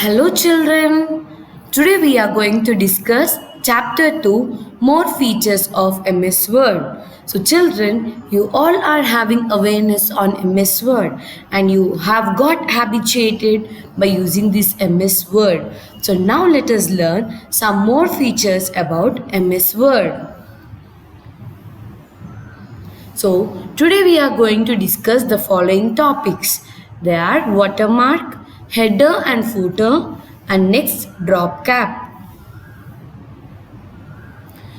Hello, children. Today we are going to discuss Chapter 2 More Features of MS Word. So, children, you all are having awareness on MS Word and you have got habituated by using this MS Word. So, now let us learn some more features about MS Word. So, today we are going to discuss the following topics. They are watermark, header and footer, and next drop cap.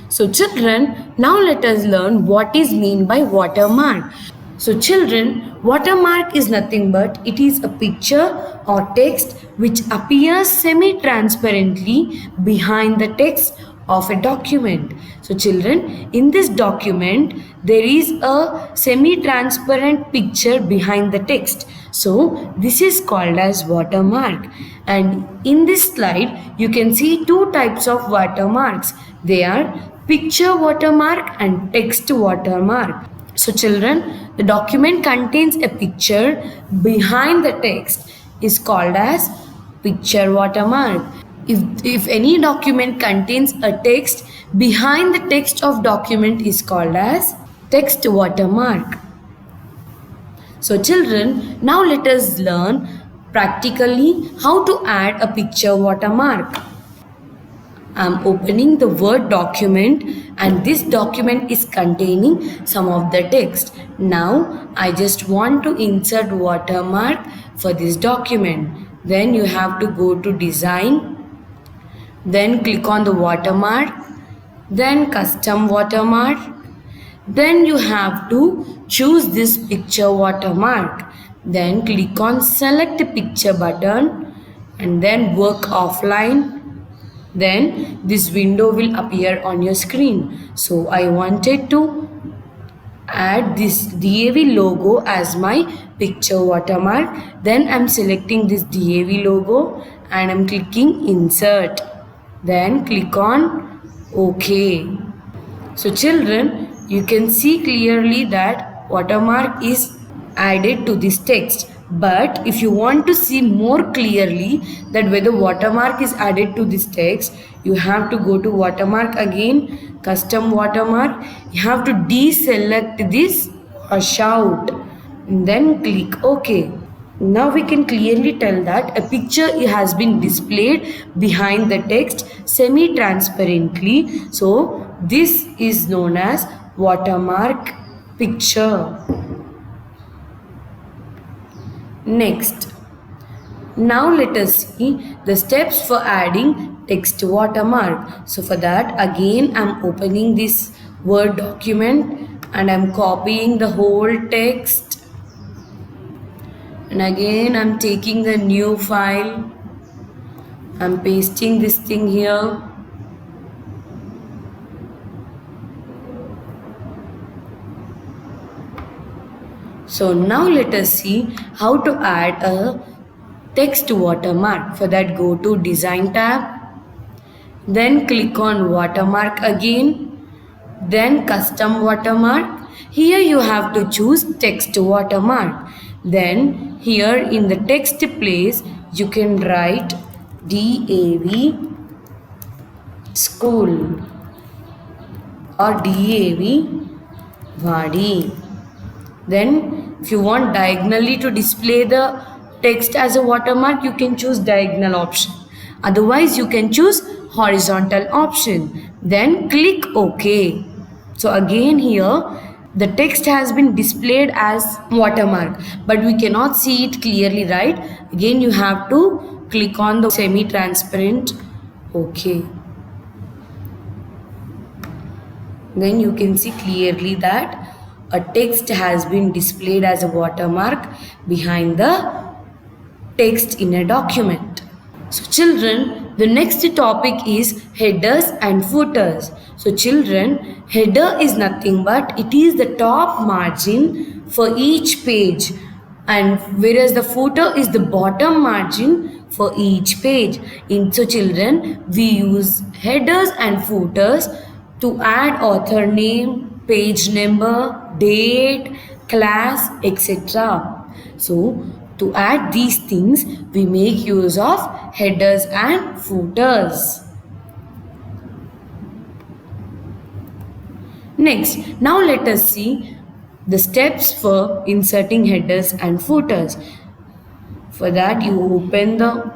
So children, now let us learn what is mean by watermark. So children, watermark is nothing but it is a picture or text which appears semi-transparently behind the text of a document. So children, in this document there is a semi-transparent picture behind the text. So this is called as watermark. And in this slide you can see two types of watermarks. They are picture watermark and text watermark. So children, the document contains a picture behind the text is called as picture watermark. If any document contains a text behind the text of document is called as text watermark. So children, now let us learn practically how to add a picture watermark. I am opening the Word document and this document is containing some of the text. Now I just want to insert watermark for this document. Then you have to go to design, then click on the watermark, then custom watermark. Then you have to choose this picture watermark. Then click on select picture button and then work offline. Then this window will appear on your screen. So I wanted to add this DAV logo as my picture watermark. Then I'm selecting this DAV logo and I'm clicking insert. Then click on OK. So children, you can see clearly that watermark is added to this text. But if you want to see more clearly that whether watermark is added to this text, you have to go to watermark again, custom watermark. You have to deselect this shout and then click OK. Now we can clearly tell that a picture has been displayed behind the text semi-transparently. So this is known as watermark picture. Next, now let us see the steps for adding text watermark. So for that again I'm opening this Word document and I'm copying the whole text. And again I'm taking the new file. I'm pasting this thing here. So now let us see how to add a text watermark. For that go to design tab. Then click on watermark again. Then custom watermark. Here you have to choose text watermark. Then here in the text place you can write DAV school or DAV Vadi. Then if you want diagonally to display the text as a watermark, you can choose diagonal option. Otherwise you can choose horizontal option. Then click OK. So again here the text has been displayed as watermark, but we cannot see it clearly, right? Again you have to click on the semi-transparent OK. Then you can see clearly that a text has been displayed as a watermark behind the text in a document. So children, the next topic is headers and footers. So children, header is nothing but it is the top margin for each page, and whereas the footer is the bottom margin for each page. So children, we use headers and footers to add author name, page number, date, class, etc. So To add these things, we make use of headers and footers. Next, now let us see the steps for inserting headers and footers. For that, you open the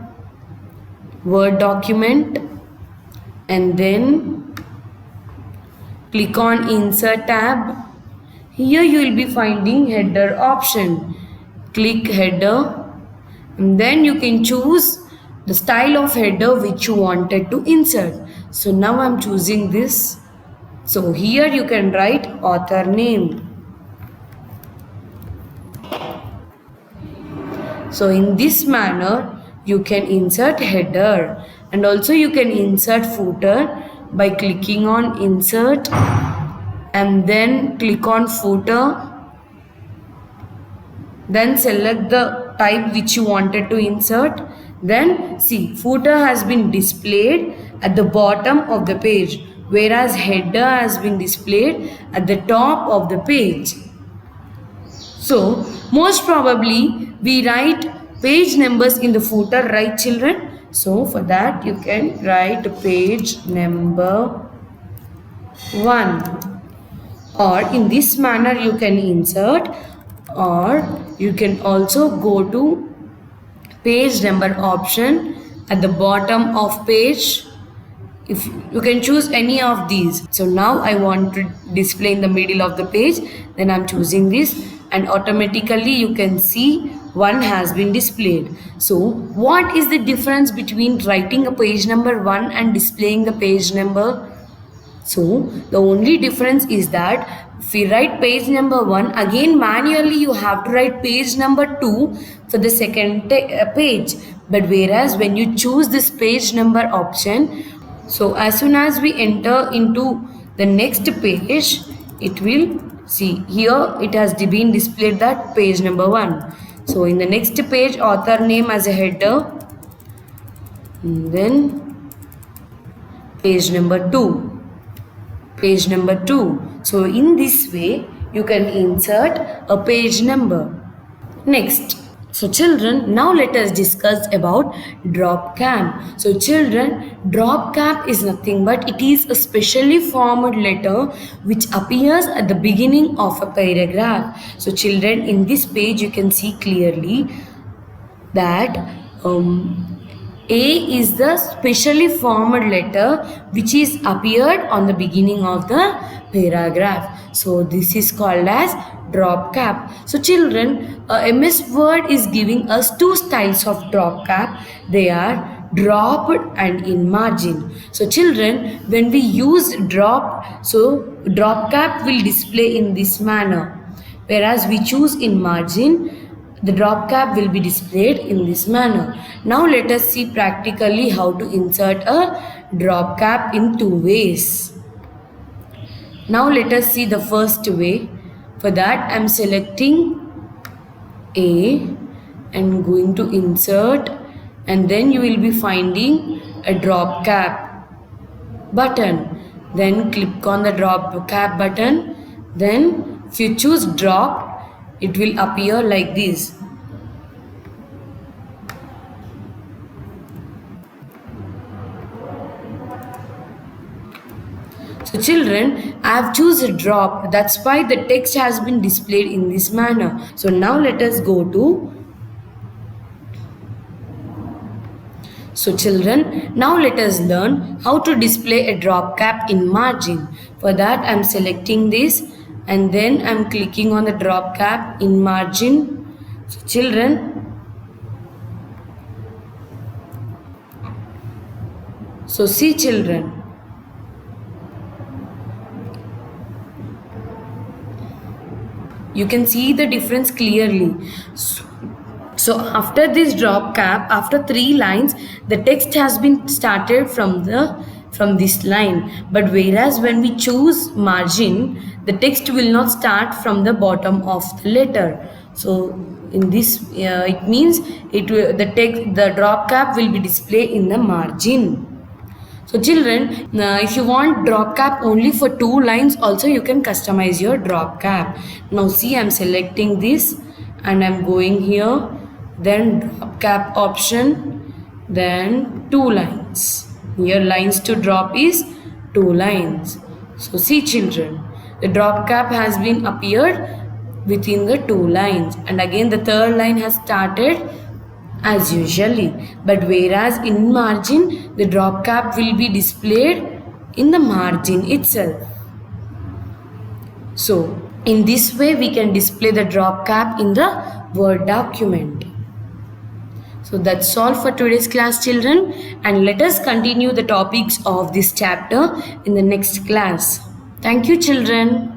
Word document and then click on Insert tab. Here you will be finding header option. Click header and then you can choose the style of header which you wanted to insert. So now I am choosing this. So here you can write author name. So in this manner you can insert header and also you can insert footer by clicking on insert and then click on footer. Then select the type which you wanted to insert. Then see, footer has been displayed at the bottom of the page, whereas header has been displayed at the top of the page. So most probably we write page numbers in the footer, right children? So for that you can write page number 1, or in this manner you can insert, or you can also go to page number option at the bottom of page. If you can choose any of these. So now I want to display in the middle of the page, then I'm choosing this and automatically you can see one has been displayed. So what is the difference between writing a page number 1 and displaying the page number? So the only difference is that if we write page number 1, again manually you have to write page number 2 for the second page. But whereas when you choose this page number option, so as soon as we enter into the next page, it will see here it has been displayed that page number 1. So in the next page, author name as a header, and then page number 2. Page number 2. So in this way you can insert a page number. Next, so children, now let us discuss about drop cap. So children, drop cap is nothing but it is a specially formed letter which appears at the beginning of a paragraph. So children, in this page you can see clearly that A is the specially formed letter which is appeared on the beginning of the paragraph. So this is called as drop cap. So children, MS Word is giving us two styles of drop cap. They are dropped and in margin. So children, when we use drop, so drop cap will display in this manner. Whereas we choose in margin, the drop cap will be displayed in this manner. Now let us see practically how to insert a drop cap in two ways. Now let us see the first way. For that I am selecting A and going to insert, and then you will be finding a drop cap button. Then click on the drop cap button. Then if you choose drop, it will appear like this. So children, I have chosen drop. That's why the text has been displayed in this manner. So now let us go to. So children, now let us learn how to display a drop cap in margin. For that I am selecting this and then I am clicking on the drop cap in margin. So children, so see children, you can see the difference clearly. So after this drop cap, after 3 lines, the text has been started from this line. But whereas when we choose margin, the text will not start from the bottom of the letter. So in this, it means the drop cap will be displayed in the margin. So children, if you want drop cap only for 2 lines, also you can customize your drop cap. Now see, I am selecting this and I am going here then drop cap option, then two lines. Here lines to drop is two lines. So see children, the drop cap has been appeared within the two lines, and again the third line has started as usually, but whereas in margin the drop cap will be displayed in the margin itself. So in this way we can display the drop cap in the Word document. So that's all for today's class, children, and let us continue the topics of this chapter in the next class. Thank you, children.